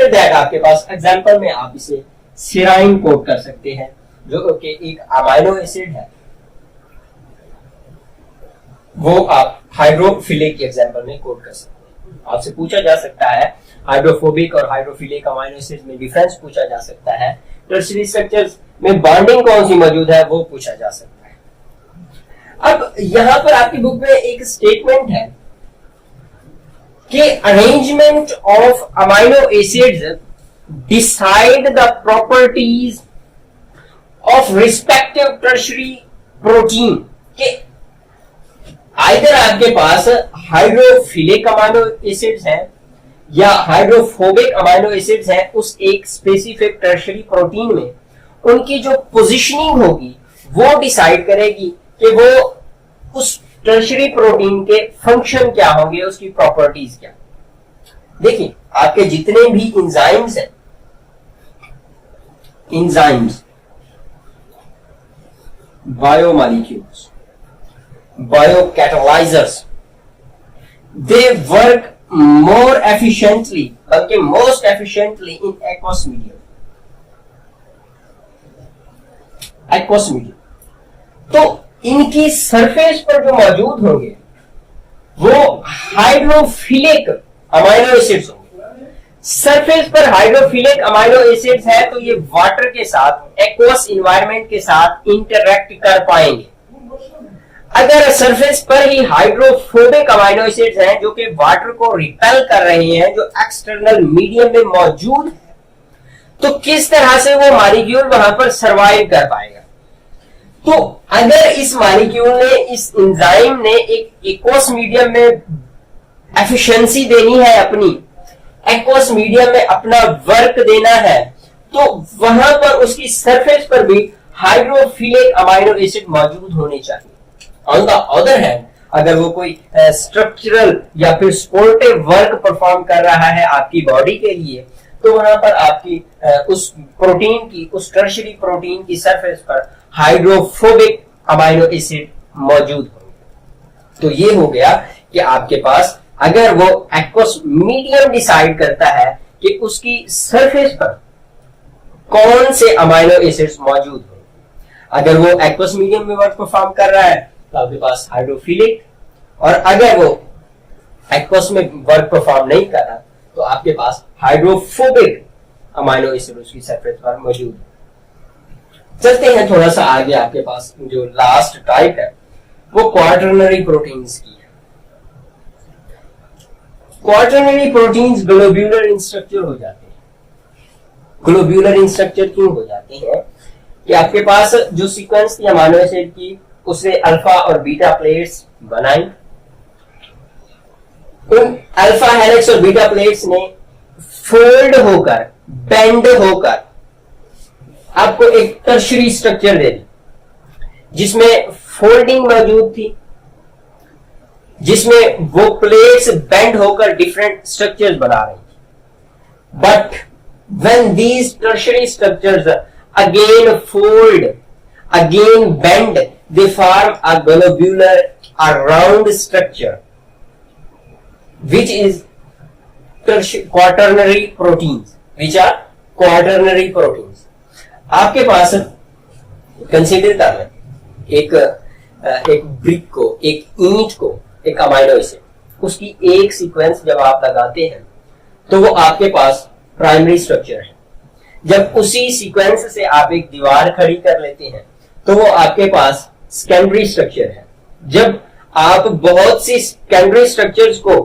After that आपके पास example में आप इसे सेराइन कोट कर सकते हैं, जो कि एक अमाइनो एसिड है, वो आप हाइड्रोफिलिक के एग्जांपल में कोट कर सकते हैं। आपसे पूछा जा सकता है हाइड्रोफोबिक और हाइड्रोफिलिक अमाइनो एसिड में डिफरेंस पूछा जा सकता है, टर्शियरी स्ट्रक्चर्स में बॉन्डिंग कौन सी मौजूद है वो पूछा जा सकता है। अब यहां पर आपकी बुक में एक स्टेटमेंट है कि arrangement of amino acids decide the properties of respective tertiary protein के आइदर आपके पास हाइड्रोफिलिक अमाइनो एसिड्स हैं या हाइड्रोफोबिक अमाइनो एसिड्स हैं, उस एक स्पेसिफिक टर्शियरी प्रोटीन में उनकी जो पोजीशनिंग होगी वो डिसाइड करेगी कि वो उस टर्शियरी प्रोटीन के फंक्शन क्या होंगे, उसकी प्रॉपर्टीज क्या। देखिए आपके जितने भी इंजाइम्स हैं, enzymes, biomolecules, biocatalysers, they work more efficiently, बल्कि most efficiently in aqueous medium. Aqueous medium. तो इनकी सरफेस पर जो मौजूद होंगे वो हाइड्रोफिलिक अमाइनो एसिड्स होंगे। सरफेस पर हाइड्रोफिलिक अमाइनो एसिड्स है तो ये वाटर के साथ, एक्वस इन्वायरमेंट के साथ इंटरैक्ट कर पाएंगे। अगर सरफेस पर ही हाइड्रोफोबिक अमाइनो एसिड्स हैं जो कि वाटर को रिपेल कर रहे हैं, जो एक्सटर्नल मीडियम में मौजूद है, तो किस तरह से वो मॉलिक्यूल वहां पर सरवाइव कर पाएगा। तो अगर इस मॉलिक्यूल ने, इस एंजाइम ने एक एक्वस मीडियम में एफिशिएंसी देनी है, अपनी एक्वस मीडियम में अपना वर्क देना है, तो वहां पर उसकी सरफेस पर भी हाइड्रोफिलिक अमाइनो एसिड मौजूद होने चाहिए। ऑन द अदर हैंड अगर वो कोई स्ट्रक्चरल या फिर सपोर्टिव वर्क परफॉर्म कर रहा है आपकी बॉडी के लिए, तो वहां पर आपकी उस प्रोटीन की, उस टर्शियरी प्रोटीन की सरफेस पर हाइड्रोफोबिक अमाइनो एसिड मौजूद होंगे। तो ये हो गया कि आपके पास अगर वो एक्वस मीडियम डिसाइड करता है कि उसकी सरफेस पर कौन से अमाइनो एसिड्स मौजूद होंगे। अगर वो एक्वस मीडियम में वर्क परफॉर्म कर रहा है तो आपके पास हाइड्रोफिलिक, और अगर वो एक्वस में वर्क परफॉर्म नहीं कर रहा तो आपके पास हाइड्रोफोबिक अमाइनो एसिड उसकी सरफेस पर मौजूद है। चलते हैं थोड़ा सा आगे, आपके पास जो लास्ट टाइप है वो क्वार्टरनरी प्रोटीन्स की है। क्वार्टरनरी प्रोटीन्स ग्लोब्यूलर इन स्ट्रक्चर हो जाते हैं। ग्लोब्यूलर इन स्ट्रक्चर क्यों हो जाते हैं कि आपके पास जो सीक्वेंस थी अमाइनो एसिड की, उसने अल्फा और बीटा प्लेट्स बनाई। उन अल्फा हेलिक्स और बीटा प्लेट्स ने फोल्ड होकर, बेंड होकर आपको एक टर्शियरी स्ट्रक्चर दे दी, जिसमें फोल्डिंग मौजूद थी, जिसमें वो प्लेट्स बेंड होकर डिफरेंट स्ट्रक्चर्स बना रही थी। But when these tertiary structures again fold, again bend, they form a globular, a round structure, which is quaternary proteins, which are quaternary proteins. आपके पास कंसीडर कर लें एक ब्रिक को, एक ईंट को, एक अमाइनो एसिड, उसकी एक सीक्वेंस जब आप लगाते हैं तो वो आपके पास प्राइमरी स्ट्रक्चर है। जब उसी सीक्वेंस से आप एक दीवार खड़ी कर लेते हैं तो वो आपके पास सेकेंडरी स्ट्रक्चर है। जब आप बहुत सी सेकेंडरी स्ट्रक्चर्स को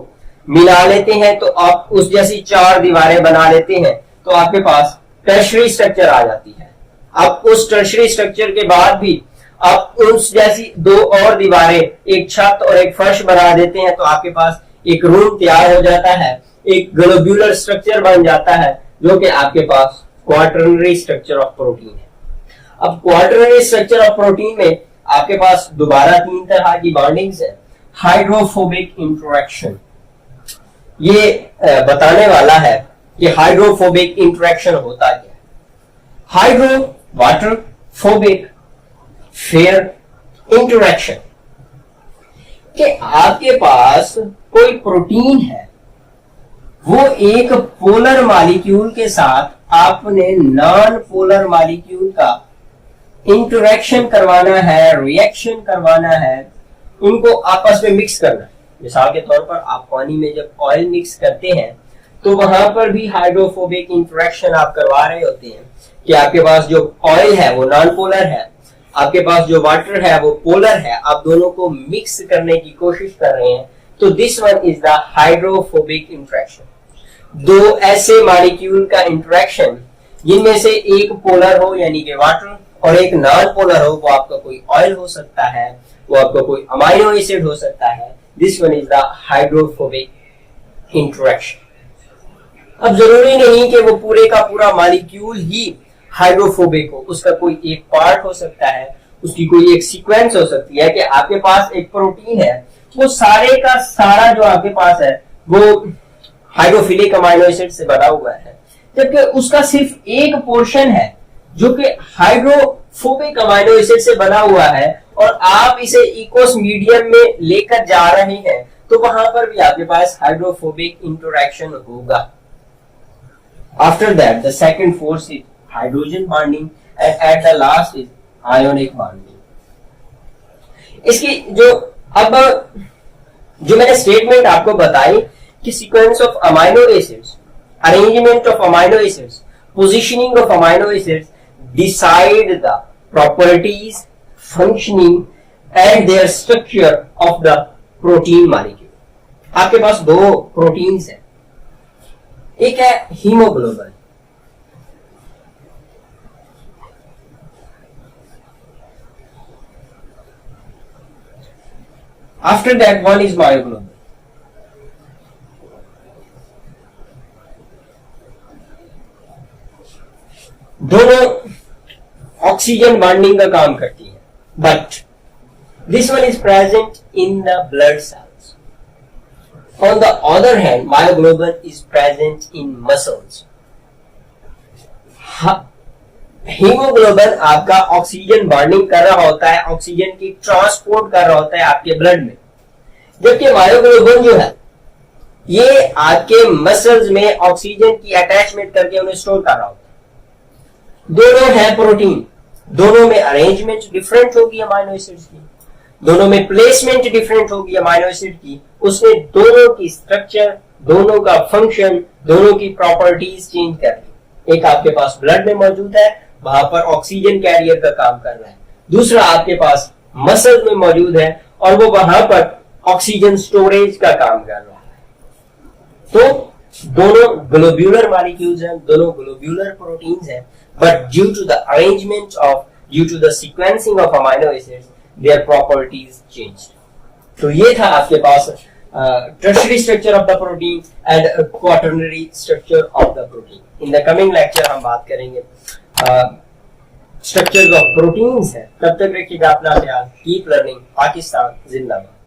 मिला लेते हैं तो आप उस जैसी चार दीवारें बना लेते हैं, तो आपके पास टर्शियरी स्ट्रक्चर आ जाती है। आप उस टर्शियरी स्ट्रक्चर के बाद भी आप उस जैसी दो और दीवारें, एक छत और एक फर्श बना देते हैं, तो आपके पास एक रूम तैयार हो जाता है, एक ग्लोब्यूलर स्ट्रक्चर बन जाता है, जो कि आपके पास क्वार्टरनरी स्ट्रक्चर ऑफ प्रोटीन है। अब क्वार्टरनरी स्ट्रक्चर ऑफ प्रोटीन में आपके पास दोबारा तीन तरह की बॉन्डिंग्स है। हाइड्रोफोबिक इंटरेक्शन, ये बताने वाला है कि हाइड्रोफोबिक इंटरेक्शन होता क्या है। Hydro water, phobic fair interaction, कि आपके पास कोई प्रोटीन है, वो एक पोलर मॉलिक्यूल के साथ आपने नॉन पोलर मॉलिक्यूल का इंटरेक्शन करवाना है, रिएक्शन करवाना है, उनको आपस में मिक्स करना है। मिसाल के तौर पर आप पानी में जब ऑयल मिक्स करते हैं तो वहां पर भी हाइड्रोफोबिक इंटरेक्शन आप करवा रहे होते हैं कि आपके पास जो ऑयल है वो नॉन पोलर है, आपके पास जो वाटर है वो पोलर है, आप दोनों को मिक्स करने की कोशिश कर रहे हैं, तो this one is the hydrophobic interaction. दो ऐसे मॉलिक्यूल का इंटरेक्शन जिनमें से एक पोलर हो यानी कि वाटर और एक नॉन पोलर हो, वो आपका कोई ऑयल हो सकता है, वो आपका कोई अमाइनो एसिड हो सकता है, this one is the hydrophobic interaction. अब जरूरी नहीं कि वो पूरे का पूरा मॉलिक्यूल ही हाइड्रोफोबिक हो, उसका कोई एक पार्ट हो सकता है, उसकी कोई एक सीक्वेंस हो सकती है कि आपके पास एक प्रोटीन है, वो सारे का सारा जो आपके पास है वो हाइड्रोफिलिक अमाइनो एसिड से बना हुआ है, जबकि उसका सिर्फ एक पोर्शन है जो कि हाइड्रोफोबिक अमाइनो एसिड से बना हुआ है और आप इसे इकोस मीडियम में लेकर जा रहे हैं, तो वहां पर भी आपके पास हाइड्रोफोबिक इंटरेक्शन होगा। After that, the second force is hydrogen bonding, and at the last is ionic bonding. इसकी जो मैंने स्टेटमेंट आपको बताई कि sequence of amino acids, arrangement of amino acids, positioning of amino acids decide the properties, functioning and there structure of the protein molecule. आपके पास दो proteins हैं, एक है haemoglobin, after that one is myoglobin. दोनों oxygen bonding का काम करती है, but this one is present in the blood cells. On the other hand, myoglobin is present in muscles. Haemoglobin आपका ऑक्सीजन बॉन्डिंग कर रहा होता है, ऑक्सीजन की ट्रांसपोर्ट कर रहा होता है आपके ब्लड में, जबकि मायोग्लोबिन जो है ये आपके मसल्स में ऑक्सीजन की अटैचमेंट करके उन्हें स्टोर कर रहा होता है। दोनों है प्रोटीन, दोनों में अरेंजमेंट डिफरेंट होगी अमाइनो एसिड्स की, दोनों में प्लेसमेंट डिफरेंट होगी अमाइनो एसिड की, उसने दोनों की स्ट्रक्चर, दोनों का फंक्शन, दोनों की प्रॉपर्टीज चेंज कर दी। एक आपके पास ब्लड में मौजूद है, वहां पर ऑक्सीजन कैरियर का काम कर रहा है, दूसरा आपके पास मसल में मौजूद है और वो वहां पर ऑक्सीजन स्टोरेज का काम कर रहा है। तो दोनों ग्लोब्यूलर मॉलिक्यूल्स हैं, दोनों ग्लोब्यूलर प्रोटीन्स हैं, but due to the arrangement of, due to the sequencing of amino acids, their properties changed. तो ये था आपके पास tertiary structure of the protein and quaternary structure of the protein. In the coming lecture हम बात करेंगे structures of proteins है। तब तक रखिएगा अपना ख्याल। Keep learning। पाकिस्तान जिंदाबाद।